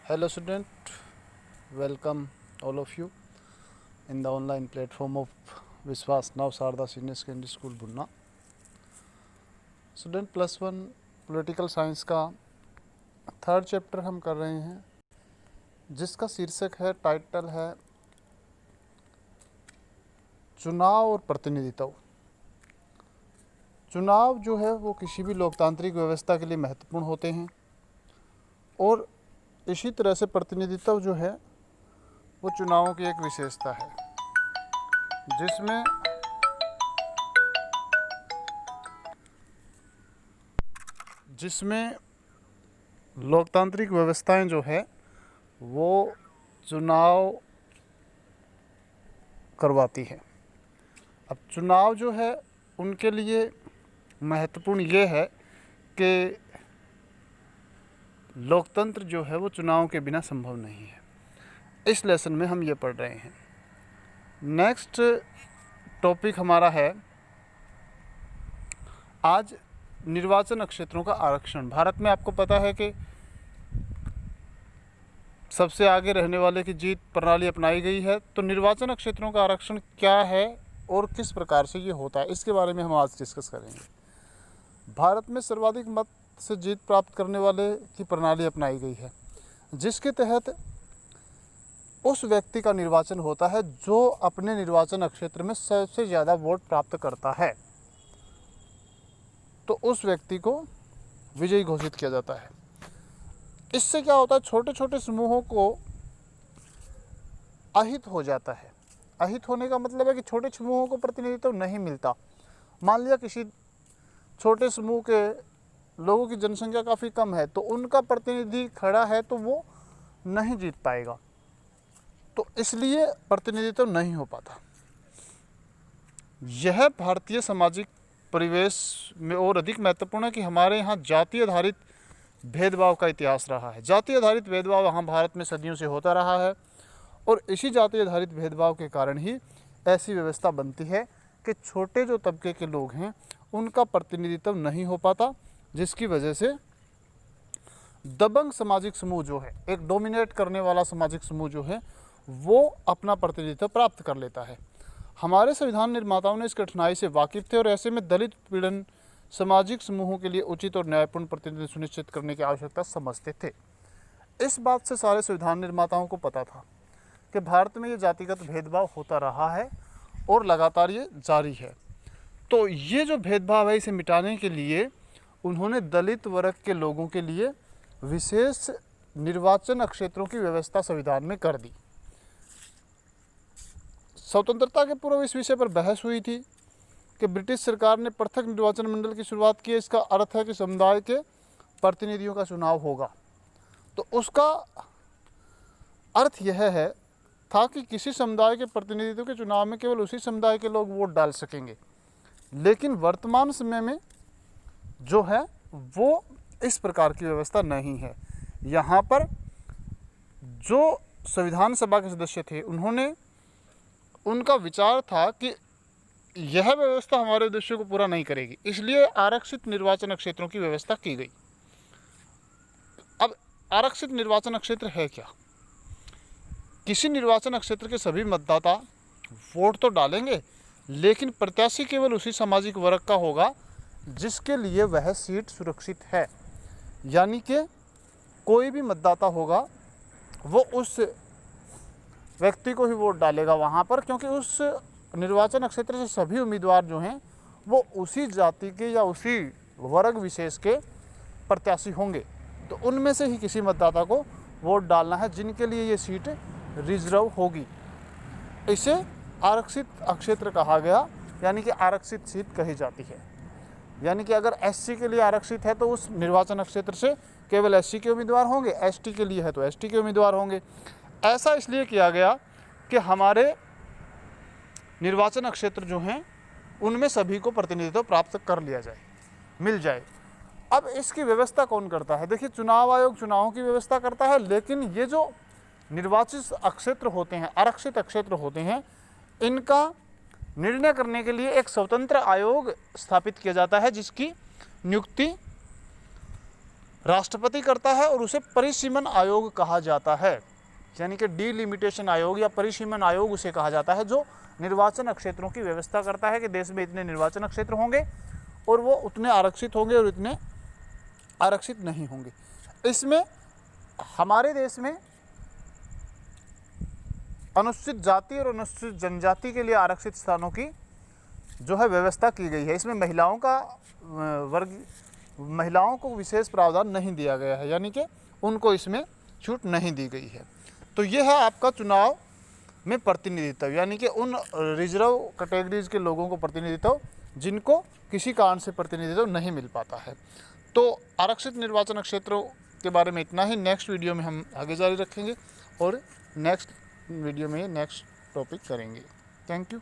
Hello student, welcome all of you in the online platform of Viswas Now Sarda Senior Secondary School Bunna. Student +1 political science का third chapter हम कर रहे हैं, जिसका शीर्षक है, टाइटल है चुनाव और प्रतिनिधित्व। चुनाव जो है वो किसी भी लोकतांत्रिक व्यवस्था के लिए महत्वपूर्ण होते हैं और इसी तरह से प्रतिनिधित्व जो है वो चुनावों की एक विशेषता है, जिसमें लोकतांत्रिक व्यवस्थाएं जो है वो चुनाव करवाती है। अब चुनाव जो है उनके लिए महत्वपूर्ण ये है कि लोकतंत्र जो है वो चुनाव के बिना संभव नहीं है। इस लेसन में हम ये पढ़ रहे हैं। नेक्स्ट टॉपिक हमारा है आज निर्वाचन क्षेत्रों का आरक्षण। भारत में आपको पता है कि सबसे आगे रहने वाले की जीत प्रणाली अपनाई गई है। तो निर्वाचन क्षेत्रों का आरक्षण क्या है और किस प्रकार से ये होता है, इसके बारे में हम आज डिस्कस करेंगे। भारत में सर्वाधिक मत से जीत प्राप्त करने वाले की प्रणाली अपनाई गई है, जिसके तहत उस व्यक्ति का निर्वाचन होता है जो अपने निर्वाचन क्षेत्र में सबसे ज़्यादा वोट प्राप्त करता है, तो उस व्यक्ति को विजयी घोषित किया जाता है। इससे क्या होता है, छोटे छोटे समूहों को अहित हो जाता है। अहित होने का मतलब है कि छोटे समूहों को प्रतिनिधित्व नहीं मिलता। मान लिया किसी छोटे समूह के लोगों की जनसंख्या काफ़ी कम है, तो उनका प्रतिनिधि खड़ा है तो वो नहीं जीत पाएगा, तो इसलिए प्रतिनिधित्व नहीं हो पाता। यह भारतीय सामाजिक परिवेश में और अधिक महत्वपूर्ण है कि हमारे यहाँ जाति आधारित भेदभाव का इतिहास रहा है। जाति आधारित भेदभाव यहाँ भारत में सदियों से होता रहा है और इसी जाति आधारित भेदभाव के कारण ही ऐसी व्यवस्था बनती है कि छोटे जो तबके के लोग हैं उनका प्रतिनिधित्व नहीं हो पाता, जिसकी वजह से दबंग सामाजिक समूह जो है, एक डोमिनेट करने वाला सामाजिक समूह जो है, वो अपना प्रतिनिधित्व प्राप्त कर लेता है। हमारे संविधान निर्माताओं ने इस कठिनाई से वाकिफ थे और ऐसे में दलित पीड़न सामाजिक समूहों के लिए उचित और न्यायपूर्ण प्रतिनिधित्व सुनिश्चित करने की आवश्यकता समझते थे। इस बात से सारे संविधान निर्माताओं को पता था कि भारत में ये जातिगत भेदभाव होता रहा है और लगातार ये जारी है। तो ये जो भेदभाव है इसे मिटाने के लिए उन्होंने दलित वर्ग के लोगों के लिए विशेष निर्वाचन क्षेत्रों की व्यवस्था संविधान में कर दी। स्वतंत्रता के पूर्व इस विषय पर बहस हुई थी कि ब्रिटिश सरकार ने पृथक निर्वाचन मंडल की शुरुआत की। इसका अर्थ है कि समुदाय के प्रतिनिधियों का चुनाव होगा। तो उसका अर्थ यह है था कि किसी समुदाय के प्रतिनिधित्व के चुनाव में केवल उसी समुदाय के लोग वोट डाल सकेंगे, लेकिन वर्तमान समय में जो है वो इस प्रकार की व्यवस्था नहीं है। यहाँ पर जो संविधान सभा के सदस्य थे उनका विचार था कि यह व्यवस्था हमारे उद्देश्य को पूरा नहीं करेगी, इसलिए आरक्षित निर्वाचन क्षेत्रों की व्यवस्था की गई। अब आरक्षित निर्वाचन क्षेत्र है क्या? किसी निर्वाचन क्षेत्र के सभी मतदाता वोट तो डालेंगे, लेकिन प्रत्याशी केवल उसी सामाजिक वर्ग का होगा जिसके लिए वह सीट सुरक्षित है। यानी कि कोई भी मतदाता होगा वो उस व्यक्ति को ही वोट डालेगा वहाँ पर, क्योंकि उस निर्वाचन क्षेत्र से सभी उम्मीदवार जो हैं वो उसी जाति के या उसी वर्ग विशेष के प्रत्याशी होंगे। तो उनमें से ही किसी मतदाता को वोट डालना है जिनके लिए ये सीट रिजर्व होगी। इसे आरक्षित क्षेत्र कहा गया, यानी कि आरक्षित सीट कही जाती है। यानी कि अगर एससी के लिए आरक्षित है तो उस निर्वाचन क्षेत्र से केवल एससी के उम्मीदवार होंगे, एसटी के लिए है तो एसटी के उम्मीदवार होंगे। ऐसा इसलिए किया गया कि हमारे निर्वाचन क्षेत्र जो हैं उनमें सभी को प्रतिनिधित्व प्राप्त कर लिया जाए, मिल जाए। अब इसकी व्यवस्था कौन करता है? देखिए, चुनाव आयोग चुनावों की व्यवस्था करता है, लेकिन ये जो निर्वाचित क्षेत्र होते हैं, आरक्षित क्षेत्र होते हैं, इनका निर्णय करने के लिए एक स्वतंत्र आयोग स्थापित किया जाता है, जिसकी नियुक्ति राष्ट्रपति करता है और उसे परिसीमन आयोग कहा जाता है, यानी कि डिलिमिटेशन आयोग या परिसीमन आयोग उसे कहा जाता है, जो निर्वाचन क्षेत्रों की व्यवस्था करता है कि देश में इतने निर्वाचन क्षेत्र होंगे और वो उतने आरक्षित होंगे और इतने आरक्षित नहीं होंगे। इसमें हमारे देश में अनुसूचित जाति और अनुसूचित जनजाति के लिए आरक्षित स्थानों की जो है व्यवस्था की गई है। इसमें महिलाओं का वर्ग, महिलाओं को विशेष प्रावधान नहीं दिया गया है, यानी कि उनको इसमें छूट नहीं दी गई है। तो यह है आपका चुनाव में प्रतिनिधित्व, यानी कि उन रिजर्व कैटेगरीज के लोगों को प्रतिनिधित्व जिनको किसी कारण से प्रतिनिधित्व नहीं मिल पाता है। तो आरक्षित निर्वाचन क्षेत्रों के बारे में इतना ही। नेक्स्ट वीडियो में हम आगे जारी रखेंगे और नेक्स्ट वीडियो में नेक्स्ट टॉपिक करेंगे। Thank you.